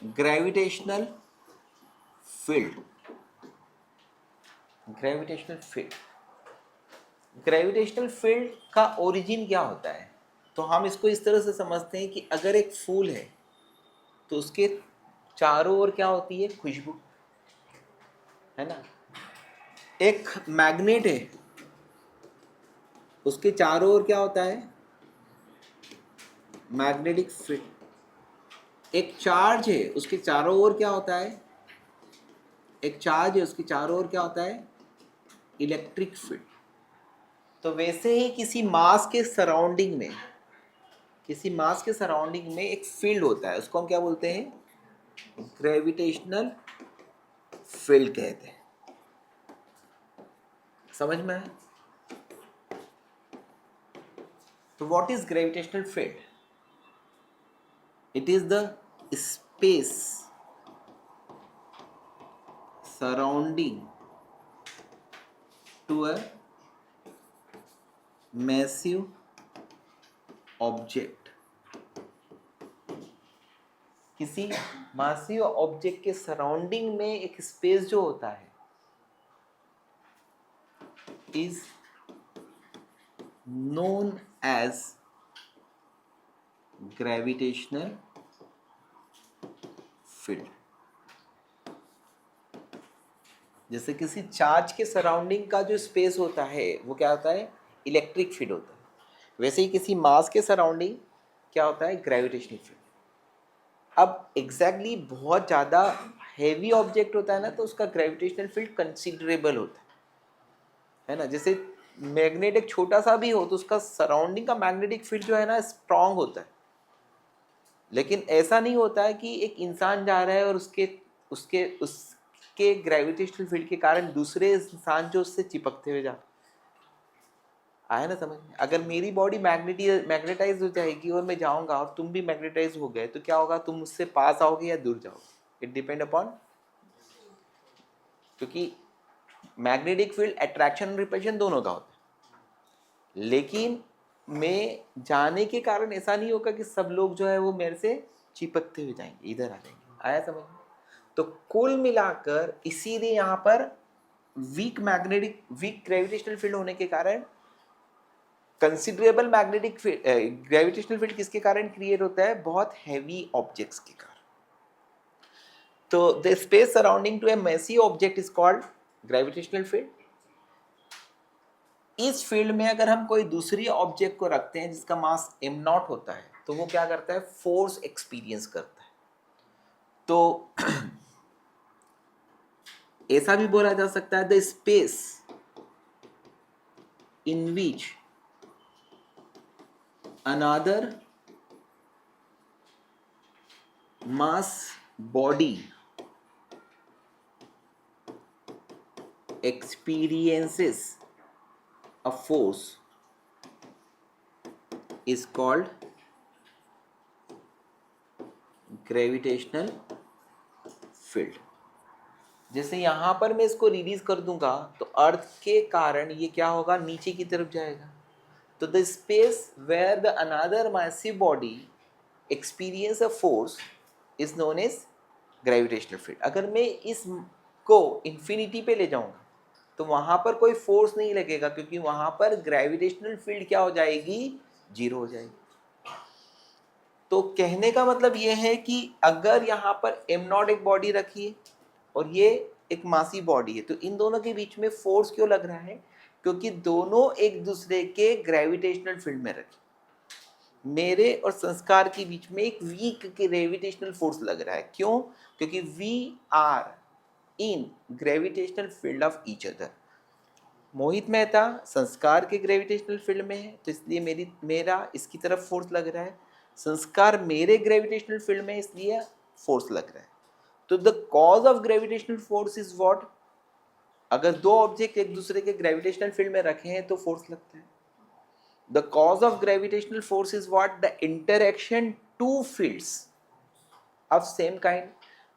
Gravitational field. Gravitational field, gravitational field का origin क्या होता है? तो हम इसको इस तरह से समझते हैं कि अगर एक फूल है तो उसके चारों ओर क्या होती है? खुशबू, है ना। एक मैग्नेट है, उसके चारों ओर क्या होता है? Magnetic field. एक चार्ज है, उसके चारों ओर क्या होता है? एक चार्ज है, उसके चारों ओर क्या होता है? Electric field. तो वैसे ही किसी मास के सराउंडिंग में, किसी मास के सराउंडिंग में एक फील्ड होता है, उसको हम क्या बोलते हैं? ग्रेविटेशनल फील्ड कहते हैं। समझ में आया? तो what is gravitational field? It is the space surrounding to a massive object. किसी मासिव ऑब्जेक्ट के सराउंडिंग में एक स्पेस जो होता है is known as gravitational field. जैसे किसी चार्ज के सराउंडिंग का जो स्पेस होता है वो क्या होता है? इलेक्ट्रिक फील्ड होता है। वैसे ही किसी मास के सराउंडिंग क्या होता है? Gravitational field. अब एग्जैक्टली बहुत ज़्यादा हैवी ऑब्जेक्ट होता है ना, तो उसका ग्रेविटेशनल फील्ड कंसिडरेबल होता है ना। जैसे मैग्नेट एक छोटा सा भी हो तो उसका सराउंडिंग का मैग्नेटिक फील्ड जो है ना स्ट्रांग होता है। लेकिन ऐसा नहीं होता है कि एक इंसान जा रहा है और उसके उसके उसके ग्रेविटेशनल फील्ड के कारण दूसरे इंसान जो उससे चिपकते हुए जा, आया ना समझ में? अगर मेरी बॉडी मैग्नेटाइज हो जाएगी और मैं जाऊंगा और तुम भी मैग्नेटाइज हो गए तो क्या होगा? तुम मुझसे पास आओगे या दूर जाओगे? इट डिपेंड अपॉन, क्योंकि मैग्नेटिक फील्ड अट्रैक्शन और रिपल्शन दोनों का होता है। लेकिन मैं जाने के कारण ऐसा नहीं होगा कि सब लोग जो है वो मेरे से चिपकते हुए जाएंगे, इधर आ जाएंगे। आया समझ में? तो कुल मिलाकर इसीलिए यहाँ पर वीक ग्रेविटेशनल फील्ड होने के कारण कंसिडरेबल मैग्नेटिक ग्रेविटेशनल फील्ड किसके कारण क्रिएट होता है? बहुत हैवी ऑब्जेक्ट्स के कारण। तो the space surrounding to a massy object is called gravitational field. इस फील्ड में अगर हम कोई दूसरी ऑब्जेक्ट को रखते हैं जिसका मास m0 होता है तो वो क्या करता है? फोर्स एक्सपीरियंस करता है। तो ऐसा भी बोला जा सकता है the space in which another mass body experiences a force is called gravitational field। जैसे यहाँ पर मैं इसको रिलीज कर दूंगा तो अर्थ के कारण ये क्या होगा? नीचे की तरफ जाएगा। तो the space where the another massive body experience a force is known as gravitational field. अगर मैं इसको इन्फिनिटी पे ले जाऊंगा तो वहां पर कोई फोर्स नहीं लगेगा, क्योंकि वहां पर ग्रेविटेशनल फील्ड क्या हो जाएगी? जीरो हो जाएगी। तो कहने का मतलब ये है कि अगर यहाँ पर m0 एक बॉडी रखी है और ये एक मासी बॉडी है तो इन दोनों के बीच में फोर्स क्यों लग रहा है? क्योंकि दोनों एक दूसरे के ग्रेविटेशनल फील्ड में रखे। मेरे और संस्कार के बीच में एक वीक ग्रेविटेशनल फोर्स लग रहा है। क्यों? क्योंकि we are in gravitational field of each other. Mohit Mehta संस्कार के ग्रेविटेशनल फील्ड में है तो इसलिए मेरा इसकी तरफ फोर्स लग रहा है। संस्कार मेरे ग्रेविटेशनल फील्ड में इसलिए फोर्स लग रहा है। तो the cause of gravitational force is what? अगर दो ऑब्जेक्ट एक दूसरे के ग्रेविटेशनल फील्ड में रखे हैं तो फोर्स लगता है। The cause of gravitational force is what? The interaction two fields of same kind.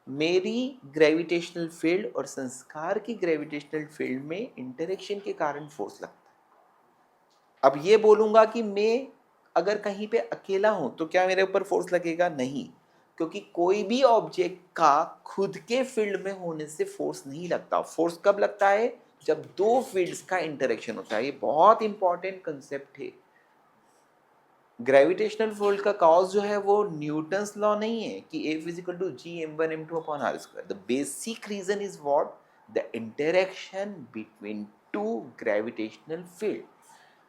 मेरी ग्रेविटेशनल फील्ड और संस्कार की ग्रेविटेशनल फील्ड में इंटरेक्शन के कारण फोर्स लगता है। अब ये बोलूंगा कि मैं अगर कहीं पे अकेला हूं तो क्या मेरे ऊपर फोर्स लगेगा? नहीं। क्योंकि कोई भी ऑब्जेक्ट का खुद के फील्ड में होने से फोर्स नहीं लगता। फोर्स कब लगता है? जब दो फील्ड्स का इंटरेक्शन होता है। ये बहुत इंपॉर्टेंट कंसेप्ट है। ग्रेविटेशनल फोर्स का कॉज जो है वो न्यूटन्स लॉ नहीं है कि F is equal to G m1 m2/r²। The basic reason is what? The interaction between two gravitational field.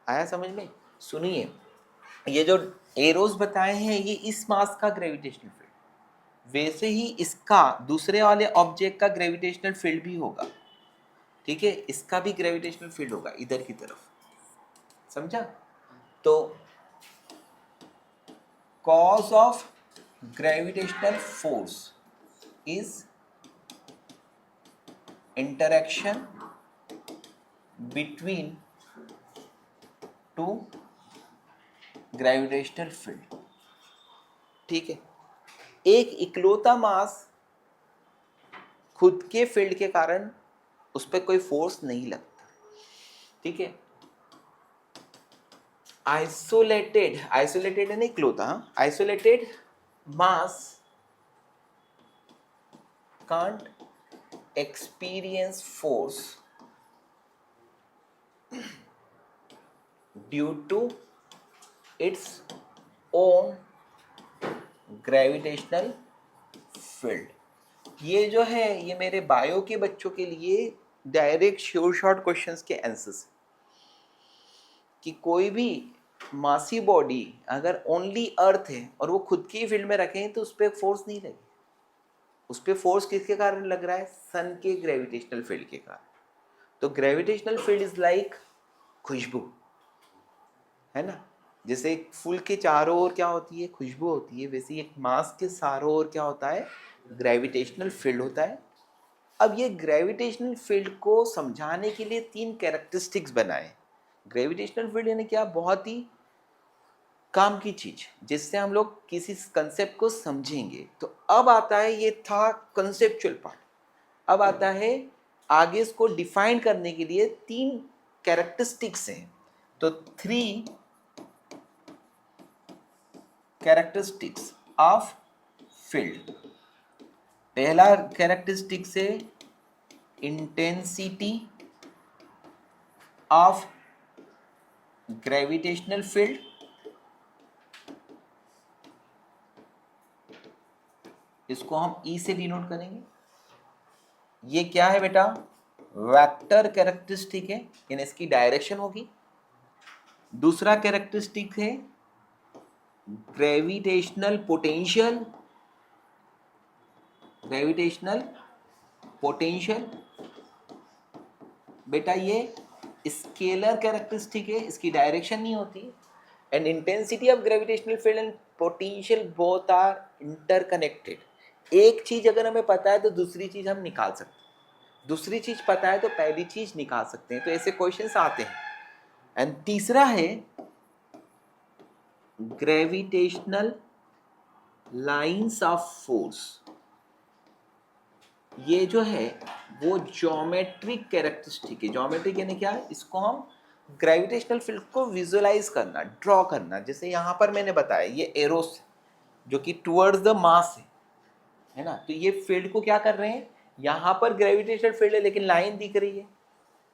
आया समझ में? सुनिए, ये जो एरोस बताए हैं ये इस मास का ग्रेविटेशनल फील्ड, वैसे ही इसका दूसरे वाले ऑब्जेक्ट का ग्रेविटेशनल फील्ड भी होगा। ठीक है, इसका भी ग्रेविटेशनल फील्ड होगा इधर की तरफ। समझा? तो cause of gravitational force is interaction between two gravitational field। ठीक है, एक इकलौता मास खुद के फील्ड के कारण उस पर कोई फोर्स नहीं लगता। ठीक है, आइसोलेटेड है नहीं इकलौता, isolated mass can't experience force due to its own gravitational field। ये जो है ये मेरे बायो के बच्चों के लिए डायरेक्ट श्योर शॉर्ट क्वेश्चंस के आंसर्स, कि कोई भी मासी बॉडी अगर ओनली अर्थ है और वो खुद की फील्ड में रखें तो उस पर फोर्स नहीं लगेगी। उस पर फोर्स किसके कारण लग रहा है? सन के ग्रेविटेशनल फील्ड के कारण। तो ग्रेविटेशनल फील्ड इज लाइक खुशबू, है ना? जैसे एक फूल के चारों ओर क्या होती है? खुशबू होती है। वैसे एक मास के चारों ओर क्या होता है? ग्रेविटेशनल फील्ड होता है। अब ये ग्रेविटेशनल फील्ड को समझाने के लिए 3 कैरेक्टरिस्टिक्स बनाए। ग्रेविटेशनल फील्ड यानी क्या? बहुत ही काम की चीज जिससे हम लोग किसी कंसेप्ट को समझेंगे। तो अब आता है, ये था कंसेप्चुअल पार्ट। अब आता है आगे इसको डिफाइन करने के लिए 3 कैरेक्टरिस्टिक्स हैं। तो 3 कैरेक्टरिस्टिक्स ऑफ फील्ड। पहला कैरेक्टरिस्टिक्स है इंटेंसिटी ऑफ ग्रेविटेशनल फील्ड। इसको हम ई से डिनोट करेंगे। ये क्या है बेटा? वेक्टर कैरेक्टरिस्टिक है, यानी इसकी डायरेक्शन होगी। दूसरा कैरेक्टरिस्टिक है ग्रेविटेशनल पोटेंशियल। ग्रेविटेशनल पोटेंशियल बेटा ये स्केलर कैरेक्टरिस्टिक है, इसकी डायरेक्शन नहीं होती। And intensity of gravitational field and potential both are interconnected. एक चीज अगर हमें पता है तो दूसरी चीज हम निकाल सकते हैं, दूसरी चीज पता है तो पहली चीज निकाल सकते हैं। तो ऐसे क्वेश्चंस आते हैं। एंड तीसरा है ग्रेविटेशनल लाइंस ऑफ फोर्स। ये जो है वो ज्योमेट्रिक कैरेक्टरिस्टिक है। ज्योमेट्रिक यानी क्या है? इसको हम ग्रेविटेशनल फील्ड को विजुअलाइज करना, ड्रॉ करना। जैसे यहाँ पर मैंने बताया ये एरोस जो कि टुवर्ड्स द मास है ना? तो ये फील्ड को क्या कर रहे हैं? यहाँ पर ग्रेविटेशनल फील्ड है लेकिन लाइन दिख रही है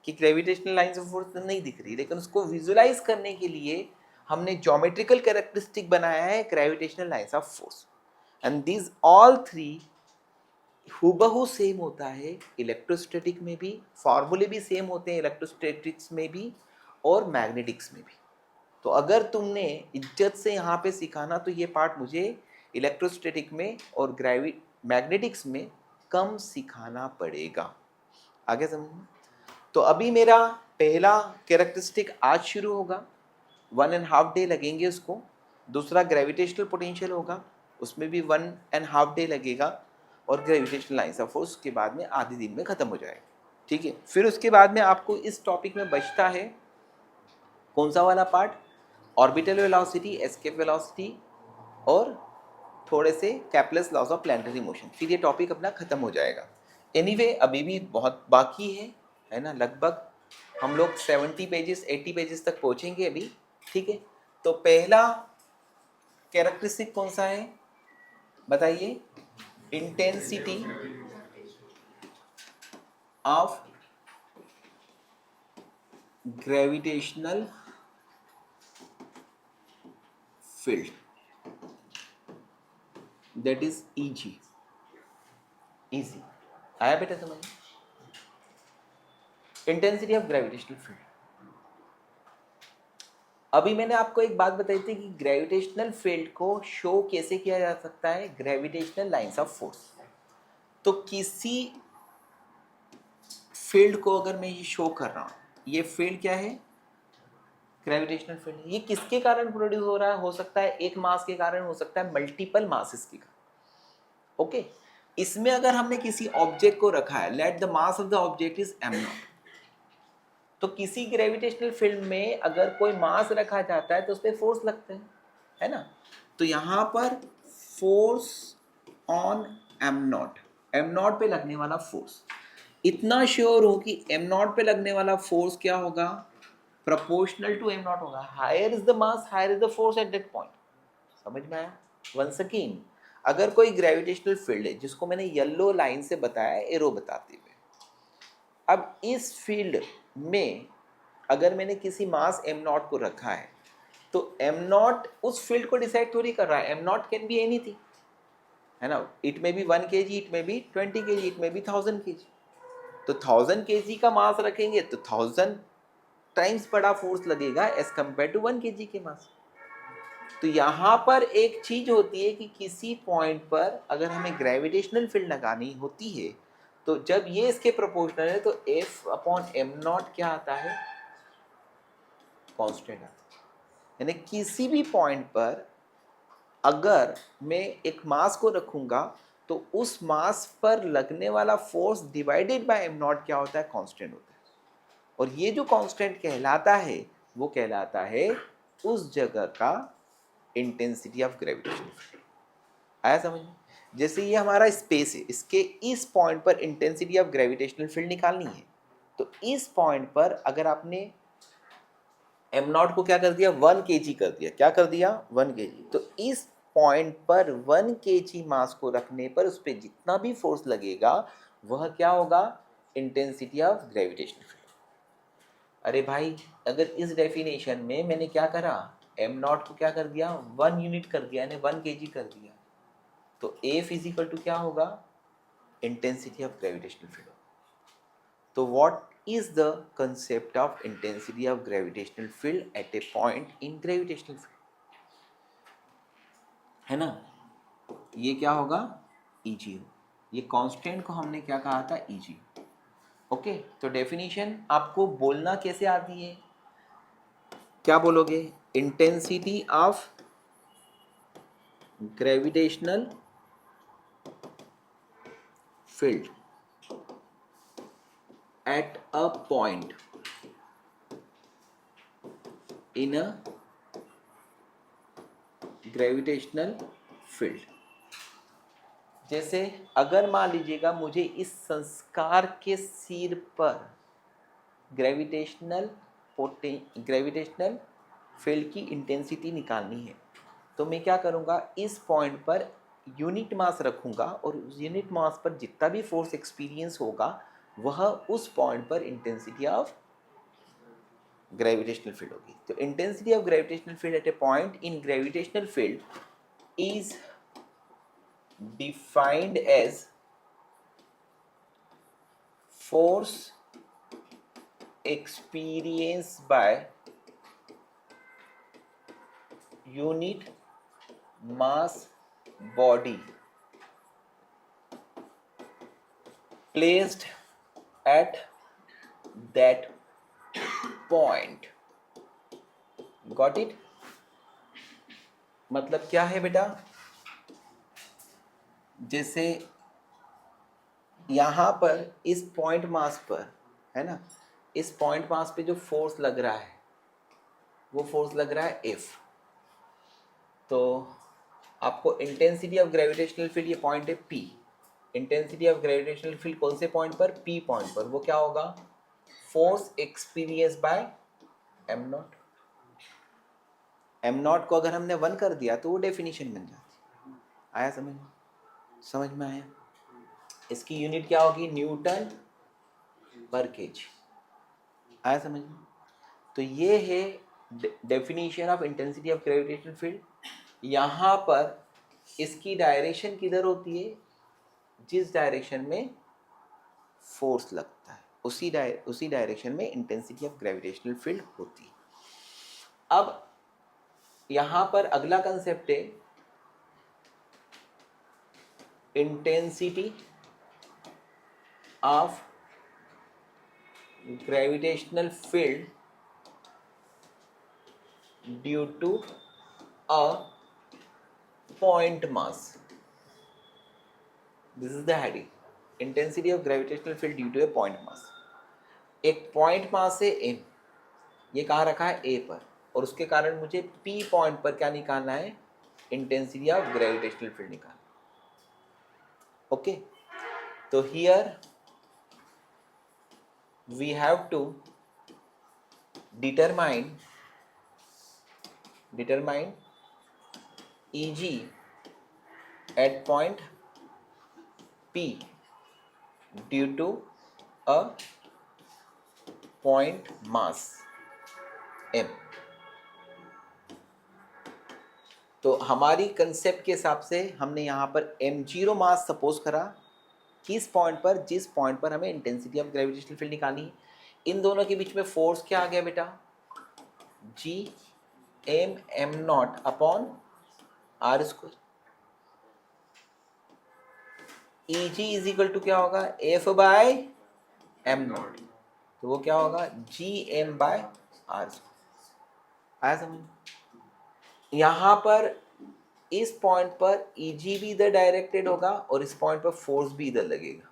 कि ग्रेविटेशनल लाइंस ऑफ फोर्स नहीं दिख रही, लेकिन उसको विजुअलाइज करने के लिए हमने ज्योमेट्रिकल कैरेक्टरिस्टिक बनाया है gravitational lines of force. And these all 3 हूबहू सेम होता है इलेक्ट्रोस्टैटिक में भी, फॉर्मूले भी सेम होते हैं इलेक्ट्रोस्टैटिक्स में भी और मैग्नेटिक्स में भी। तो अगर तुमने इज्जत से यहाँ पे सिखाना तो ये पार्ट मुझे इलेक्ट्रोस्टैटिक में और मैग्नेटिक्स में कम सिखाना पड़ेगा। आगे समझ। तो अभी मेरा पहला कैरेक्टरिस्टिक आज शुरू होगा, 1.5 डे लगेंगे उसको। दूसरा ग्रेविटेशनल पोटेंशियल होगा, उसमें भी 1.5 डे लगेगा। और ग्रेविटेशनल लाइंस ऑफ फोर्स के बाद में आधे दिन में ख़त्म हो जाएगा। ठीक है, फिर उसके बाद में आपको इस टॉपिक में बचता है कौन सा वाला part? Orbital velocity, escape velocity और थोड़े से कैपलेस लॉज ऑफ प्लैनेटरी मोशन। फिर ये टॉपिक अपना ख़त्म हो जाएगा। एनीवे अभी भी बहुत बाकी है ना? लगभग हम लोग 70 पेजेस 80 पेजेस तक पहुँचेंगे अभी। ठीक है, तो पहला कैरेक्टरिस्टिक कौन सा है? बताइए, intensity of gravitational field, that is easy. Easy आया बेटा समझ? Intensity of gravitational field. अभी मैंने आपको एक बात बताई थी कि ग्रेविटेशनल फील्ड को शो कैसे किया जा सकता है, ग्रेविटेशनल लाइंस ऑफ फोर्स। तो किसी फील्ड को अगर मैं ये शो कर रहा हूं, ये फील्ड क्या है, ग्रेविटेशनल फील्ड। ये किसके कारण प्रोड्यूस हो रहा है? हो सकता है एक मास के कारण, हो सकता है मल्टीपल मासेस के कारण। ओके, इसमें अगर हमने किसी ऑब्जेक्ट को रखा है, let the mass of the object is m0, तो किसी ग्रेविटेशनल फील्ड में अगर कोई मास रखा जाता है तो उस पर फोर्स लगते हैं, है ना? तो यहां पर फोर्स ऑन m0, m0 पे लगने वाला फोर्स, इतना श्योर हो कि m0 पे लगने वाला फोर्स क्या होगा, प्रोपोर्शनल टू m0 होगा। Higher is the mass, higher is the force at that point. समझ में आया? वंस अगेन, अगर कोई ग्रेविटेशनल फील्ड है, जिसको मैंने येलो लाइन से बताया, एरो बताते हुए, अब इस फील्ड में अगर मैंने किसी मास m0 को रखा है, तो m0 उस फील्ड को डिसाइड थोड़ी कर रहा है। m0 कैन बी एनीथिंग, है ना? It may be 1 kg, it may be 20 kg, it may be 1000 kg। तो 1000 kg का मास रखेंगे तो 1000 टाइम्स बड़ा फोर्स लगेगा एज कंपेयर टू 1 kg के मास। तो यहाँ पर एक चीज होती है कि किसी पॉइंट पर अगर हमें ग्रेविटेशनल फील्ड लगानी होती है, तो जब ये इसके प्रोपोर्शनल है तो F अपॉन m0 क्या आता है, कांस्टेंट आता है। यानी किसी भी पॉइंट पर अगर मैं एक मास को रखूंगा तो उस मास पर लगने वाला फोर्स डिवाइडेड बाय m0 क्या होता है, कांस्टेंट होता है। और ये जो कांस्टेंट कहलाता है वो कहलाता है उस जगह का इंटेंसिटी ऑफ ग्रेविटेशन। आया समझ में? जैसे ये हमारा स्पेस है, इसके इस पॉइंट पर इंटेंसिटी ऑफ ग्रेविटेशनल फील्ड निकालनी है, तो इस पॉइंट पर अगर आपने m0 को क्या कर दिया, 1 kg कर दिया, क्या कर दिया, 1 kg, तो इस पॉइंट पर 1 kg मास को रखने पर उस पर जितना भी फोर्स लगेगा वह क्या होगा, इंटेंसिटी ऑफ ग्रेविटेशनल फील्ड। अरे भाई, अगर इस डेफिनेशन में मैंने क्या करा, m0 को क्या कर दिया, 1 यूनिट कर दिया, यानी 1 kg कर दिया, तो F इज इक्वल टू क्या होगा, इंटेंसिटी ऑफ ग्रेविटेशनल फील्ड। तो what is the concept of intensity of gravitational field at a point in gravitational field, है ना? ये क्या होगा, Eg। ये कांस्टेंट को हमने क्या कहा था, Eg। ओके, तो डेफिनेशन आपको बोलना कैसे आती है, क्या बोलोगे, intensity of gravitational field at a point in a gravitational field। जैसे अगर मान लीजिएगा मुझे इस संस्कार के सिर पर ग्रेविटेशनल फील्ड की इंटेंसिटी निकालनी है, तो मैं क्या करूँगा, इस पॉइंट पर यूनिट मास रखूँगा और उस यूनिट मास पर जितना भी फोर्स एक्सपीरियंस होगा वह उस पॉइंट पर इंटेंसिटी ऑफ ग्रेविटेशनल फील्ड होगी। तो intensity of gravitational field at a point in gravitational field is defined as force experienced by unit mass body placed at that point। Got it? मतलब क्या है बेटा, जैसे यहाँ पर इस पॉइंट मास पर, है ना, इस पॉइंट मास पे जो फोर्स लग रहा है वो फोर्स लग रहा है F। तो आपको इंटेंसिटी ऑफ ग्रेविटेशनल फील्ड, ये पॉइंट है P, intensity of gravitational field कौन से पॉइंट पर, P पॉइंट पर, वो क्या होगा, force experience by m0। m0 को अगर हमने 1 कर दिया तो वो डेफिनेशन बन जाती है। आया समझ में? समझ में आया? इसकी यूनिट क्या होगी? न्यूटन पर केजी। आया समझ में? तो ये है definition of intensity of gravitational field. यहाँ पर इसकी डायरेक्शन किधर होती है? जिस डायरेक्शन में फोर्स लगता है उसी डायरेक्शन में इंटेंसिटी ऑफ ग्रेविटेशनल फील्ड होती है। अब यहाँ पर अगला कंसेप्ट है intensity of gravitational field due to a point mass. This is the heading, intensity of gravitational field due to a point mass. एक पॉइंट मास है m, ये कहाँ रखा है? a पर, और उसके कारण मुझे p पॉइंट पर क्या निकालना है? इंटेंसिटी ऑफ ग्रेविटेशनल फील्ड निकालना। ओके, तो here we have to determine Eg at point P due to a point mass m। तो हमारी कंसेप्ट के हिसाब से हमने यहाँ पर m0 मास सपोज करा, किस पॉइंट पर? जिस पॉइंट पर हमें इंटेंसिटी ऑफ ग्रेविटेशनल फील्ड निकालनी है। इन दोनों के बीच में फोर्स क्या आ गया बेटा? G M M naught upon R square. E G is equal to क्या होगा? F by M naught. तो वो क्या होगा? G M by R square. आया समझ? यहाँ पर इस पॉइंट पर ई जी भी इधर डायरेक्टेड होगा और इस पॉइंट पर फोर्स भी इधर लगेगा।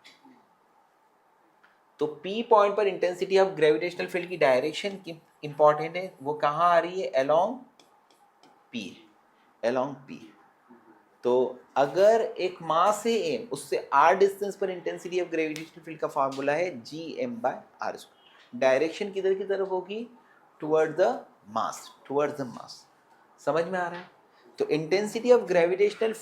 तो P पॉइंट पर इंटेंसिटी ऑफ ग्रेविटेशनल फील्ड की डायरेक्शन इंपॉर्टेंट है, वो कहाँ आ रही है? Along P। तो अगर एक मास है m, उससे r डिस्टेंस पर इंटेंसिटी ऑफ ग्रेविटेशनल फील्ड का फार्मूला है Gm/r²। डायरेक्शन किधर की तरफ होगी? Toward the mass. समझ में आ रहा है? तो intensity of gravitational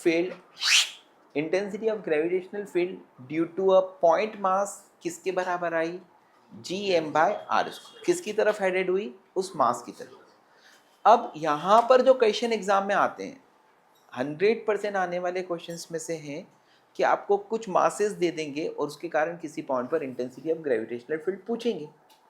field due to a point mass किसके बराबर आई? Gm/r²। किसकी तरफ हेडेड हुई? उस मास की तरफ। अब यहाँ पर जो क्वेश्चन एग्जाम में आते हैं, 100% आने वाले क्वेश्चंस में से हैं कि आपको कुछ मासेस दे देंगे और उसके कारण किसी पॉइंट पर इंटेंसिटी ऑफ ग्रेविटेशनल फील्ड पूछेंगे।